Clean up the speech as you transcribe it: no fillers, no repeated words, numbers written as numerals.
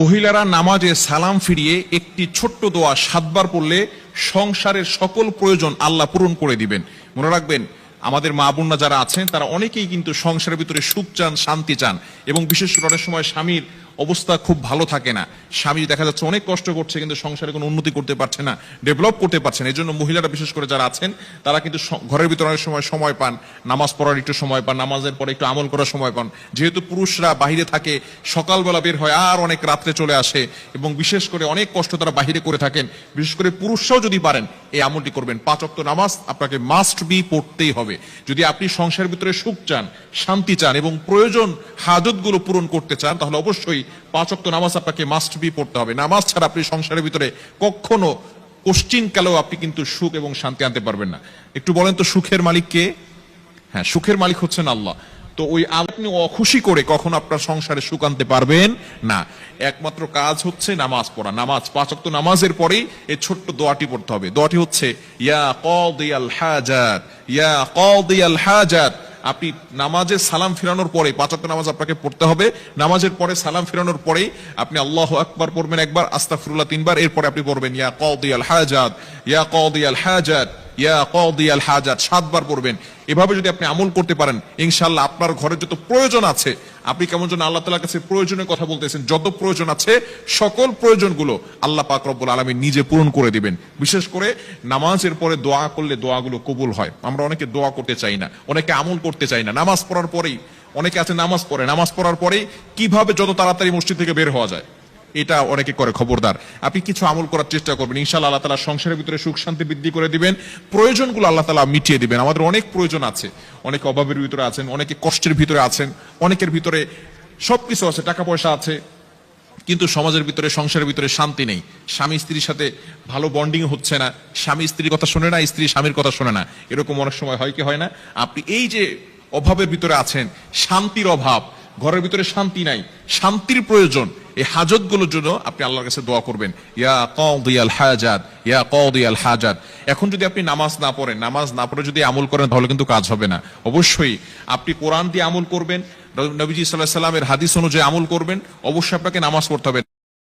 মহিলারা নামাজে সালাম ফিরিয়ে একটি ছোট্ট দোয়া 7 বার পড়লে সংসারের সকল প্রয়োজন আল্লাহ পূরণ করে দিবেন। মনে রাখবেন, আমাদের মা বোনরা যারা আছেন তারা অনেকেই কিন্তু সংসারের ভিতরে সুখ চান, শান্তি চান, এবং বিশেষ করে অনেক সময় স্বামীর অবস্থা খুব ভালো থাকে না। স্বামী দেখা যাচ্ছে অনেক কষ্ট করছে, কিন্তু সংসারে কোনো উন্নতি করতে পারছে না, ডেভেলপ করতে পারছে না। এই জন্য মহিলারা বিশেষ করে যারা আছেন তারা কিন্তু ঘরের ভিতরে অনেক সময় পান, নামাজ পড়ার একটু সময় পান, নামাজের পরে একটু আমল করার সময় পান। যেহেতু পুরুষরা বাহিরে থাকে, সকালবেলা বের হয় আর অনেক রাত্রে চলে আসে, এবং বিশেষ করে অনেক কষ্ট তারা বাহিরে করে থাকেন। বিশেষ করে পুরুষরাও যদি পারেন এই আমলটি করবেন। 5 ওয়াক্ত নামাজ আপনাকে মাস্ট বি পড়তেই হবে। যদি আপনি সংসারের ভিতরে সুখ চান, শান্তি চান এবং প্রয়োজন হাজতগুলো পূরণ করতে চান, তাহলে অবশ্যই 5 ওয়াক্ত নামাজ আপনাকে মাস্ট বি পড়তে হবে। নামাজ ছাড়া আপনি সংসারের ভিতরে কখনো কোশ্চিন কালেও আপনি কিন্তু সুখ এবং শান্তি আনতে পারবেন না। একটু বলেন তো, সুখের মালিক কে? হ্যাঁ, সুখের মালিক হচ্ছেন আল্লাহ। তো ওই আপনি অখুশি করে কখন আপনার সংসারে সুখ আনতে পারবেন না। একমাত্র কাজ হচ্ছে নামাজ পড়া। নামাজ 5 ওয়াক্ত নামাজের পরেই এই ছোট্ট দোয়াটি পড়তে হবে। দোয়াটি হচ্ছে ইয়া কাদিয়াল হাজাত, ইয়া কাদিয়াল হাজাত। আপনি নামাজে সালাম ফিরানোর পরে 5 ওয়াক্ত নামাজ আপনাকে পড়তে হবে। নামাজের পরে সালাম ফিরানোর পরেই আপনি আল্লাহু আকবার পড়বেন একবার, আস্তাগফিরুল্লাহ 3 বার, এরপরে আপনি পড়বেন ইয়া কাদিয়াল হাজাত, ইয়া কাদিয়াল হাজাত, ইয়া কাদিয়াল হাজাত 7 বার পড়বেন। এভাবে যদি আপনি আমল করতে পারেন, ইনশাআল্লাহ আপনার ঘরে যত প্রয়োজন আছে, আপনি কেমন যেন আল্লাহ তাআলার কাছে প্রয়োজনের কথা বলতেছেন, যত প্রয়োজন আছে সকল প্রয়োজনগুলো আল্লাহ পাক রব্বুল আলামিন নিজে পূরণ করে দিবেন। বিশেষ করে নামাজের পরে দোয়া করলে দোয়াগুলো কবুল হয়। আমরা অনেকে দোয়া করতে চাই না, অনেকে আমল করতে চাই না। নামাজ পড়ার পরেই অনেকে আছে নামাজ পড়ে, নামাজ পড়ার পরেই কিভাবে যত তাড়াতাড়ি মসজিদ থেকে বের হওয়া যায় এটা অনেকে করে। খবরদার, আপনি কিছু আমল করার চেষ্টা করবেন, ইনশাআল্লাহ আল্লাহ তাআলা সংসারের ভিতরে সুখ শান্তি বৃদ্ধি করে দিবেন, প্রয়োজনগুলো আল্লাহ তাআলা মিটিয়ে দিবেন। আমাদের অনেক প্রয়োজন আছে, অনেকে অভাবের ভিতরে আছেন, অনেকে কষ্টের ভিতরে আছেন, অনেকের ভিতরে সবকিছু আছে, টাকা পয়সা আছে, কিন্তু সমাজের ভিতরে, সংসারের ভিতরে শান্তি নেই। স্বামী স্ত্রীর সাথে ভালো বন্ডিং হচ্ছে না, স্বামী স্ত্রীর কথা শোনে না, স্ত্রী স্বামীর কথা শোনে না। এরকম অনেক সময় হয় কি হয় না? আপনি এই যে অভাবের ভিতরে আছেন, শান্তির অভাব, ঘরের ভিতরে শান্তি নাই, শান্তির প্রয়োজন, এই হাজতগুলোর জন্য আপনি আল্লাহর কাছে দোয়া করবেন, ইয়া কাদিয়াল হাজাত, ইয়া কাদিয়াল হাজাত। এখন যদি আপনি নামাজ না পড়েন, নামাজ না পড়ে যদি আমল করেন, তাহলে কিন্তু কাজ হবে না। অবশ্যই আপনি কোরআন দিয়ে আমল করবেন, নবীজি সাল্লাল্লাহু আলাইহি ওয়াসাল্লামের হাদিস অনুযায়ী আমল করবেন। অবশ্যই আপনাকে নামাজ পড়তে হবে।